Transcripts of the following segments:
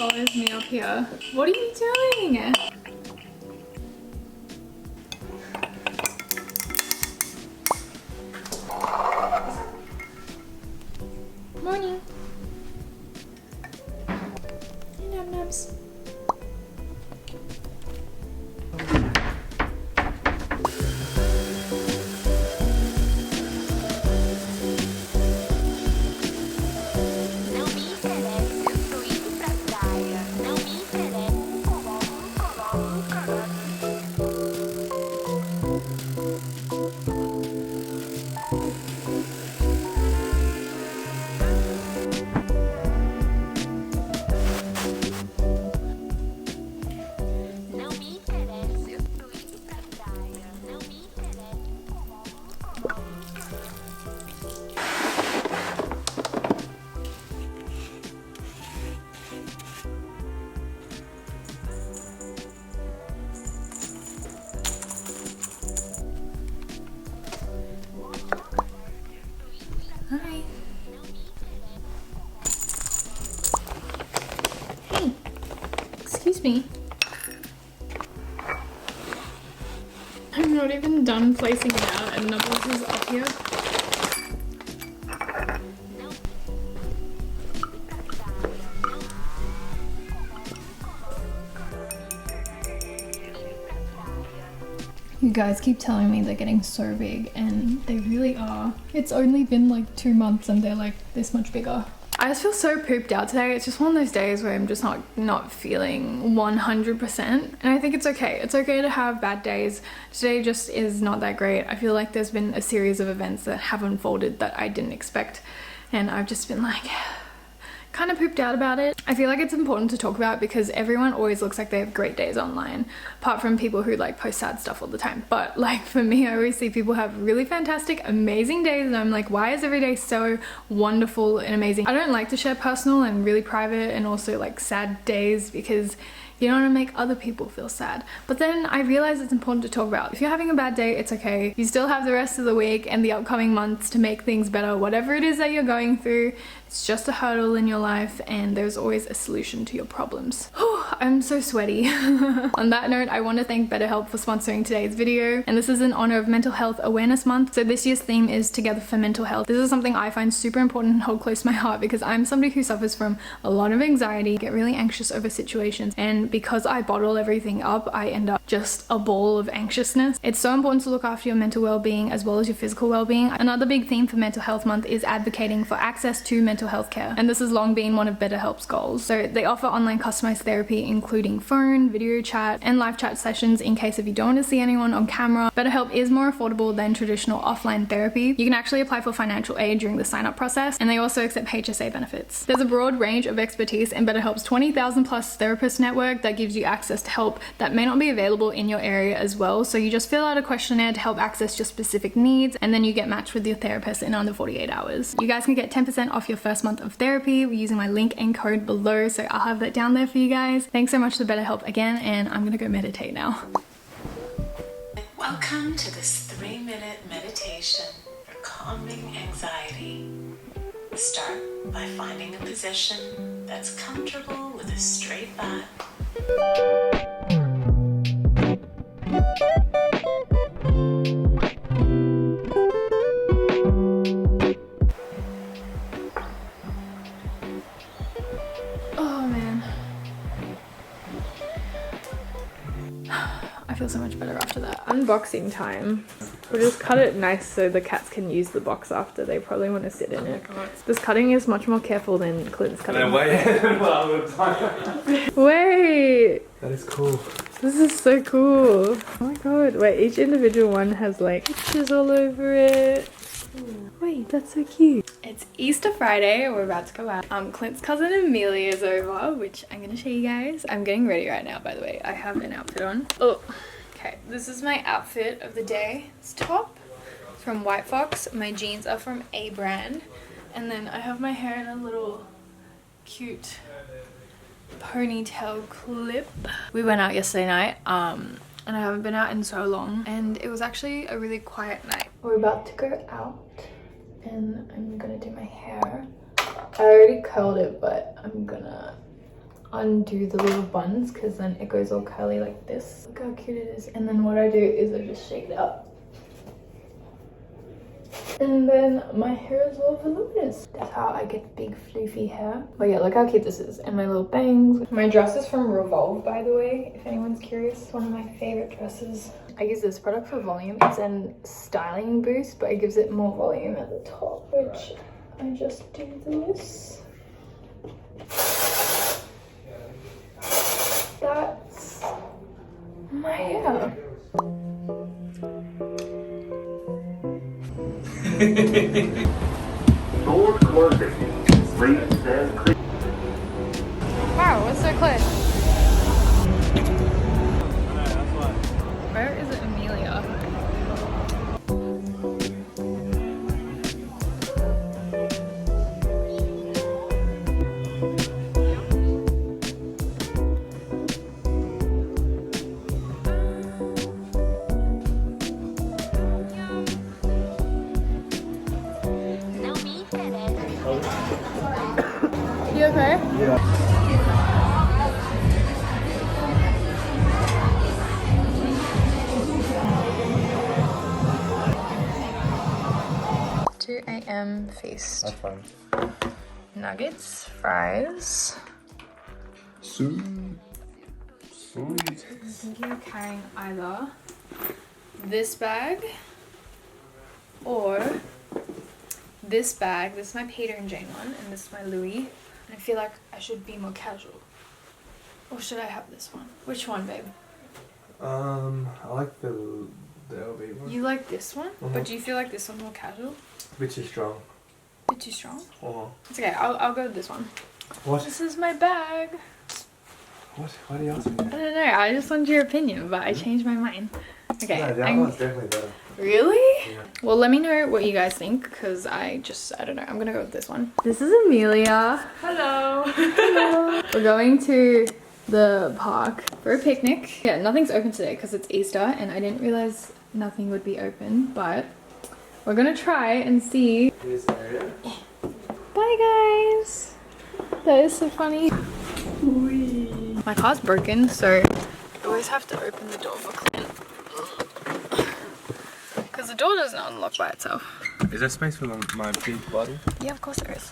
follows me up here. What are you doing? Morning. Hey, nubs. Hi. Hey, excuse me. I'm not even done placing it out and Nubbles is up here. You guys keep telling me they're getting so big, and they really are. It's only been like 2 months and they're like this much bigger. I just feel so pooped out today. It's just one of those days where I'm just not feeling 100%. And I think it's okay. It's okay to have bad days. Today just is not that great. I feel like there's been a series of events that have unfolded that I didn't expect. And I've just been like, kind of pooped out about it. I feel like it's important to talk about because everyone always looks like they have great days online, apart from people who like post sad stuff all the time. But like for me, I always see people have really fantastic, amazing days and I'm like, why is every day so wonderful and amazing? I don't like to share personal and really private and also like sad days because you don't want to make other people feel sad. But then I realize it's important to talk about. If you're having a bad day, it's okay. You still have the rest of the week and the upcoming months to make things better. Whatever it is that you're going through, it's just a hurdle in your life and there's always a solution to your problems. I'm so sweaty. On that note, I want to thank BetterHelp for sponsoring today's video. And this is in honor of Mental Health Awareness Month. So this year's theme is Together for Mental Health. This is something I find super important and hold close to my heart because I'm somebody who suffers from a lot of anxiety, get really anxious over situations, and because I bottle everything up, I end up just a ball of anxiousness. It's so important to look after your mental well-being as well as your physical well-being. Another big theme for Mental Health Month is advocating for access to mental health care, and this has long been one of BetterHelp's goals. So they offer online customized therapy including phone, video chat, and live chat sessions in case if you don't want to see anyone on camera. BetterHelp is more affordable than traditional offline therapy. You can actually apply for financial aid during the sign-up process, and they also accept HSA benefits. There's a broad range of expertise in BetterHelp's 20,000 plus therapist network that gives you access to help that may not be available in your area as well. So you just fill out a questionnaire to help access your specific needs, and then you get matched with your therapist in under 48 hours. You guys can get 10% off your first month of therapy using my link and code below, so I'll have that down there for you guys. Thanks so much to BetterHelp again, and I'm gonna go meditate now. Welcome to this 3-minute meditation for calming anxiety. Start by finding a position that's comfortable with a straight back. Oh man. I feel so much better after that. Unboxing time. We'll just cut it nice so the cats can use the box after. They probably want to sit in it. This cutting is much more careful than Clint's cutting. No, wait. Wait! That is cool. This is so cool. Oh my god. Wait, each individual one has like pictures all over it. Wait, that's so cute. It's Easter Friday. We're about to go out. Clint's cousin Amelia is over, which I'm gonna show you guys. I'm getting ready right now, by the way. I have an outfit on. Oh, okay. This is my outfit of the day. It's top from White Fox. My jeans are from A brand. And then I have my hair in a little cute ponytail clip. We went out yesterday night. And I haven't been out in so long, and it was actually a really quiet night. We're about to go out and I'm gonna do my hair. I already curled it, but I'm gonna undo the little buns because then it goes all curly like this. Look how cute it is. And then what I do is I just shake it up. And then my hair is all voluminous. That's how I get big floofy hair. But yeah, look how cute this is. And my little bangs. My dress is from Revolve, by the way, if anyone's curious. It's one of my favorite dresses. I use this product for volume. It's a styling boost, but it gives it more volume at the top, which I just do this. That's my hair. Door closing. Please stand clear. Wow, what's so close? Where is it, Amelia? You okay? Yeah. 2 a.m. feast. That's fine. Nuggets, fries. Sweet. I'm thinking of carrying either this bag or this bag. This is my Peter and Jane one, and this is my Louis. And I feel like I should be more casual. Or should I have this one? Which one, babe? I like the LV one. You like this one? But do you feel like this one's more casual? A bit too strong. A bit too strong? It's okay, I'll go with this one. What? This is my bag. What? Why do you ask me? I don't know, I just wanted your opinion, but I changed my mind. Okay. No, that one's definitely better. Really? Yeah. Well, let me know what you guys think, because I don't know. I'm gonna go with this one. This is Amelia. Hello. Hello. We're going to the park for a picnic. Yeah, nothing's open today because it's Easter, and I didn't realize nothing would be open, but we're gonna try and see. Here's the area. Bye, guys. That is so funny. Whee. My car's broken, so I always have to open the door for Clint. Because the door doesn't unlock by itself. Is there space for my big body? Yeah, of course there is.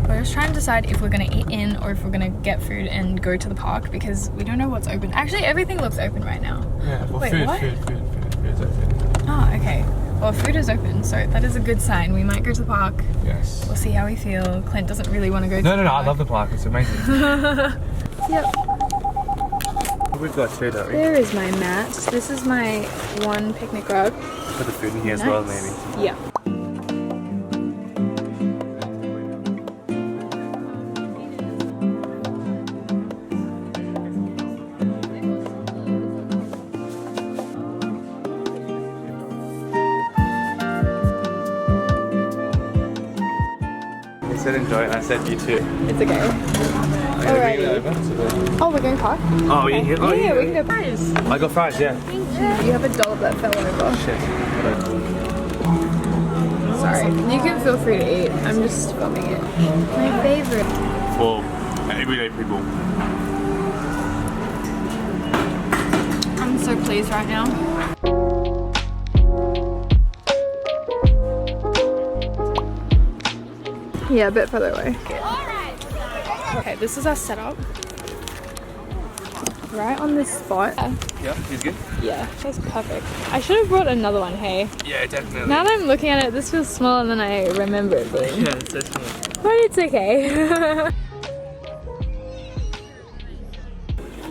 We're just trying to decide if we're going to eat in or if we're going to get food and go to the park because we don't know what's open. Actually, everything looks open right now. Yeah, well, Wait, food what? is open. Oh, okay. Well, food is open, so that is a good sign. We might go to the park. Yes. We'll see how we feel. Clint doesn't really want to go to the No, park. I love the park. It's amazing. Yep. We've got two, don't we? There is my mat. This is my one picnic rug. Put the food in here as well, maybe. Yeah. He said enjoy it, and I said you too. It's okay. Alrighty. Oh, we're going park? Oh, you here? Oh, Yeah, you we can go fries. I got fries, yeah. You have a dollop that fell over. Shit. Sorry. You can feel free to eat. I'm just filming it. My favorite. For everyday people. I'm so pleased right now. Yeah, a bit further away. Okay, this is our setup. Right on this spot. Yeah, he's good? Yeah, that's perfect. I should have brought another one, hey? Yeah, definitely. Now that I'm looking at it, this feels smaller than I remember it being. Yeah, it's so small. But it's okay.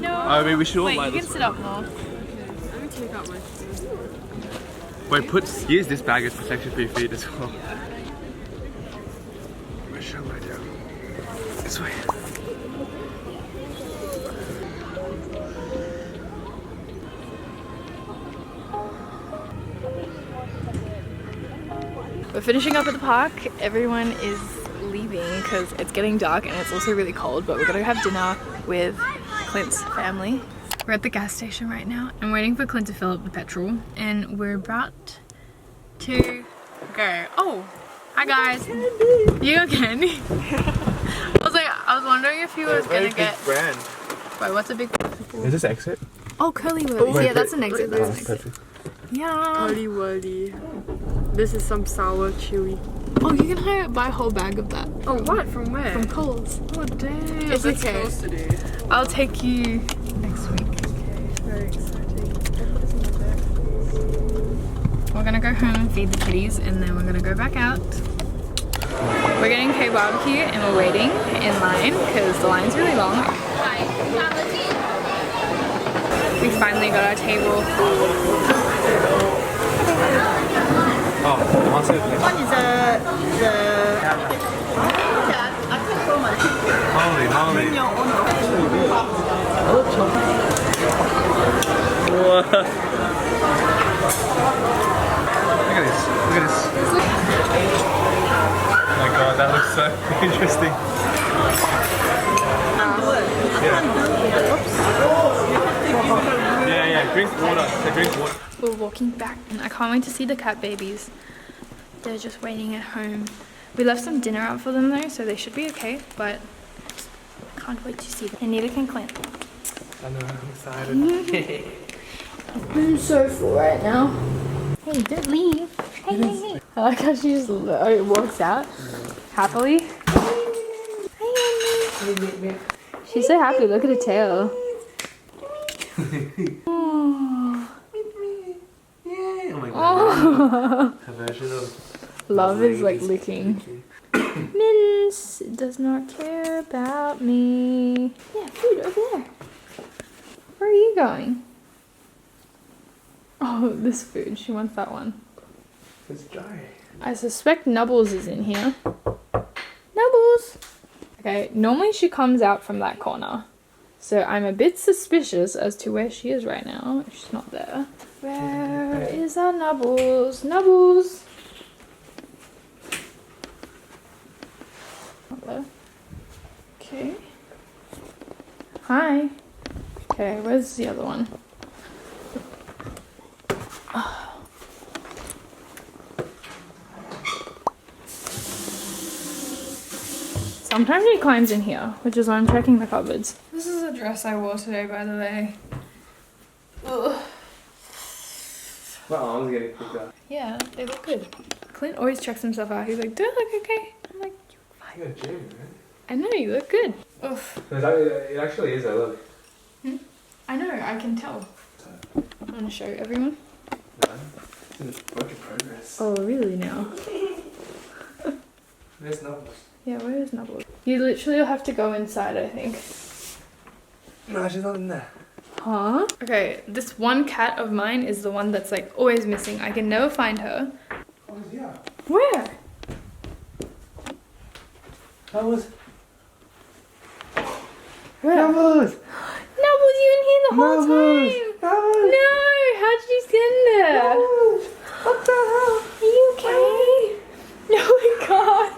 No. I mean, we should all Wait, buy you this can sit one. up more. Let me take out my food. Wait, use this bag as protection for your feet as well. Where shall I go? This way. We're finishing up at the park. Everyone is leaving because it's getting dark and it's also really cold, but we're gonna have dinner with Clint's family. We're at the gas station right now. I'm waiting for Clint to fill up the petrol and we're about to go. Oh, hi guys. You got candy? I was wondering if he was gonna get. brand. Wait, what's a big? Is this exit? Oh, curly whirlies. Wait, Yeah, that's an exit. That's an exit. Perfect. Yeah. Curly whirly. This is some sour chili. Oh, you can buy a whole bag of that. Oh, what? From where? From Coles. Oh, damn. It's That's okay. close today. I'll take you next week. Very exciting. Can I put this in my bag, please? We're gonna go home and feed the kitties, and then we're gonna go back out. We're getting K barbecue, and we're waiting in line because the line's really long. We finally got our table. Oh, what's it? Holy moly. What? Look at this. Look at this. Oh my god, that looks so interesting. Yeah, drink water. Say drink water. We're walking back, and I can't wait to see the cat babies. They're just waiting at home. We left some dinner out for them though, so they should be okay, but can't wait to see them. And neither can Clint. I know, I'm excited. I'm so full right now. Hey, don't leave. Hey. I like how she just walks out happily. Hey, she's so happy. Look at her tail. Oh my god. A version of Love is like licking. Mince does not care about me. Yeah, food over there. Where are you going? Oh, this food. She wants that one. It's dry. I suspect Nubbles is in here. Nubbles! Okay, normally she comes out from that corner. So I'm a bit suspicious as to where she is right now. If she's not there. Where is our Nubbles? Nubbles! Not there. Okay. Hi. Okay, where's the other one? Sometimes he climbs in here, which is why I'm checking the cupboards. This is a dress I wore today, by the way. Ugh. My arms getting picked up. Yeah, they look good. Clint always checks himself out. He's like, do I look okay? I'm like, you look fine. You're a gym, man. I know, you look good. Oof. It actually is, I look. I know, I can tell. I want to show everyone. No, it's a work in progress. Oh, really now? There's Nubbles. Yeah, where is Nubbles? You literally will have to go inside, I think. No, she's not in there. Huh? Okay, this one cat of mine is the one that's like always missing. I can never find her. Oh, yeah. Where? Nubbles. Where? Nubbles. Nubbles, you in here the whole Nubbles. time? Nubbles. No, how'd you get in there? Nubbles. What the hell? Are you okay? No, my god.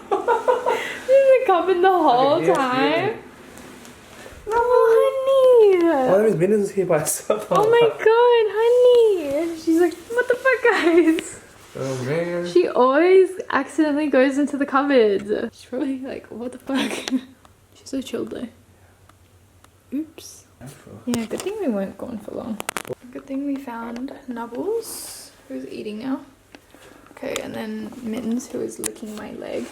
This is a cup in the whole Okay, yes, time. yeah. Oh, honey. Oh, there's Minnie's here by herself. Oh my god, honey. She's like, what the fuck, guys? Oh man. She always accidentally goes into the cupboards. She's probably like, what the fuck? She's so chilled though. Oops. Yeah, good thing we weren't gone for long. Good thing we found Nubbles, who's eating now. Okay, and then Mittens, who is licking my leg.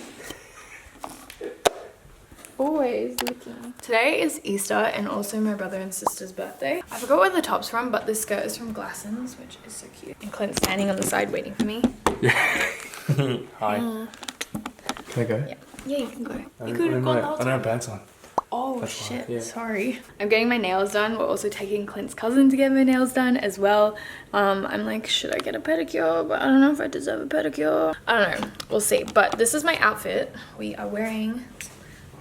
Always licking. Today is Easter and also my brother and sister's birthday. I forgot where the top's from, but this skirt is from Glassons, which is so cute. And Clint's standing on the side waiting for me. Hi. Can I go? Yeah. Yeah, you can go. I You could have gone the whole don't time. have pants on. Oh That's fine, shit, yeah. sorry. I'm getting my nails done. We're also taking Clint's cousin to get my nails done as well. I'm like, should I get a pedicure? But I don't know if I deserve a pedicure. I don't know, we'll see. But this is my outfit. We are wearing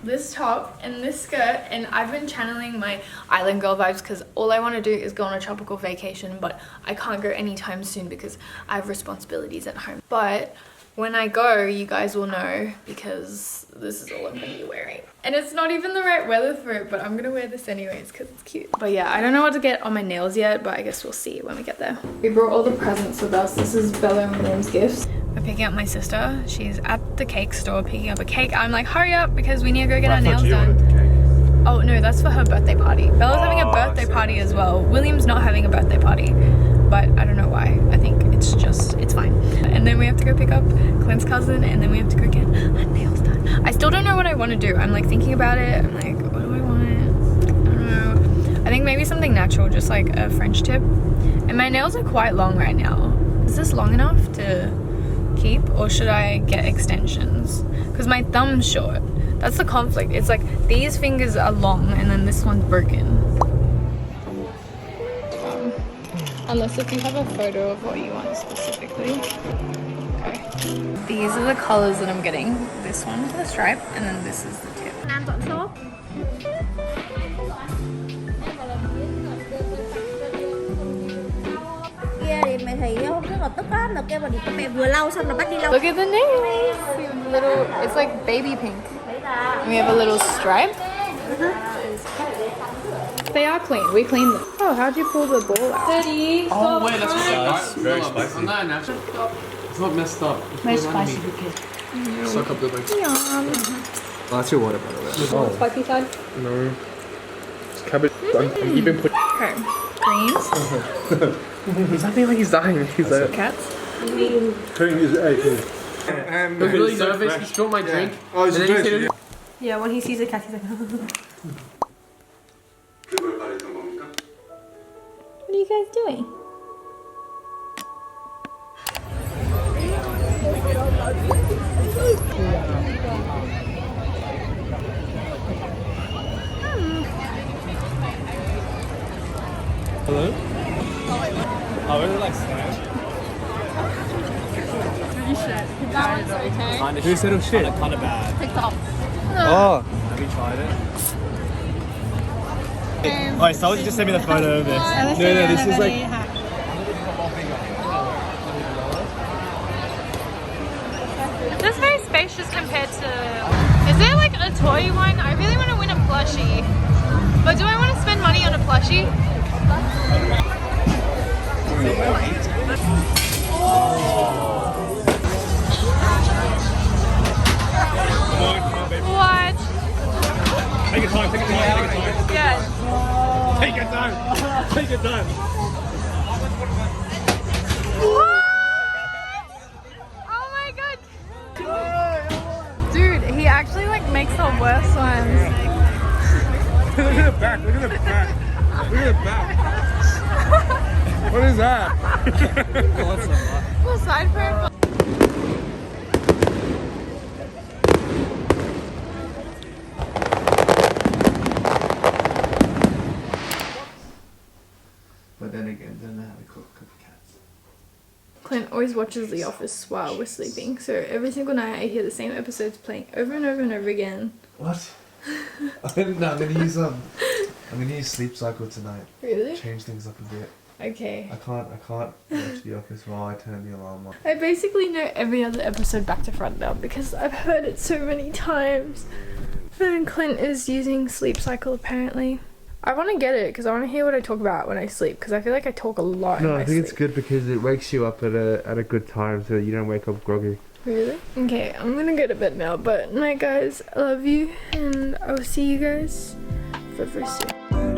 this top and this skirt, and I've been channeling my island girl vibes because all I want to do is go on a tropical vacation, but I can't go anytime soon because I have responsibilities at home. But when I go, you guys will know because this is all I'm going to be wearing. And it's not even the right weather for it, but I'm going to wear this anyways because it's cute. But yeah, I don't know what to get on my nails yet, but I guess we'll see when we get there. We brought all the presents with us. This is Bella and William's gifts. We're picking up my sister. She's at the cake store picking up a cake. I'm like, hurry up because we need to go get our nails done. Oh no, that's for her birthday party. Bella's having a birthday party as well. William's not having a birthday party, but I don't know why. I think it's fine. And then we have to go pick up Clint's cousin, and then we have to go get her nails done. I still don't know what I want to do. I'm like thinking about it. I'm like, what do I want? I don't know. I think maybe something natural, just like a French tip. And my nails are quite long right now. Is this long enough to keep, or should I get extensions? Because my thumb's short. That's the conflict. It's like these fingers are long and then this one's broken. Unless if you have a photo of what you want specifically. Okay. These are the colors that I'm getting. This one for the stripe, and then this is the tip. Nam chọn số. Kia thì mẹ thấy không rất là tức á, là kêu mà đi mẹ vừa lau xong là bắt đi lau. Look at the nails. Little, it's like baby pink. And we have a little stripe. They are clean. We cleaned them. Oh, how'd you pull the ball out? Oh wait, that's It's very spicy. Not natural. It's not messed up. It's spicy. Suck up the legs. Yum. Oh, that's your water, by the way. Oh. Spicy side. No. It's cabbage. I'm even putting. Okay. Greens. He's acting like he's dying. He's like. Cats. Cutting his egg. He was really nervous. He spilled my drink. Oh, it's and then he fresh. said, Yeah, when he sees a cat, he's like. What are you guys doing? Hello? Oh, really like snack? Who said it was shit? Kind of bad. TikTok. Oh. Have you tried it? Alright, someone just send me the photo of this. No, this is like... This is very spacious compared to... Is there like a toy one? I really want to win a plushie. But do I want to spend money on a plushie? What? Take your time, take your time, take your time. Yeah. Take your time. Take your time. What? Oh my god. Dude, he actually like makes the worst ones. Look at the back, look at the back. Look at the back. What is that? Well, side profile. But then again, don't know how to cook cats. Clint always watches The Office while we're sleeping, so every single night I hear the same episodes playing over and over and over again. What? I'm gonna use Sleep Cycle tonight. Really? Change things up a bit. Okay. I can't watch The Office while I turn the alarm on. I basically know every other episode back to front now because I've heard it so many times. And Clint is using Sleep Cycle apparently. I want to get it because I want to hear what I talk about when I sleep because I feel like I talk a lot in No, my I think it's sleep. good because it wakes you up at a good time so that you don't wake up groggy. Really? Okay, I'm gonna go to bed now, but night guys, I love you and I will see you guys very soon.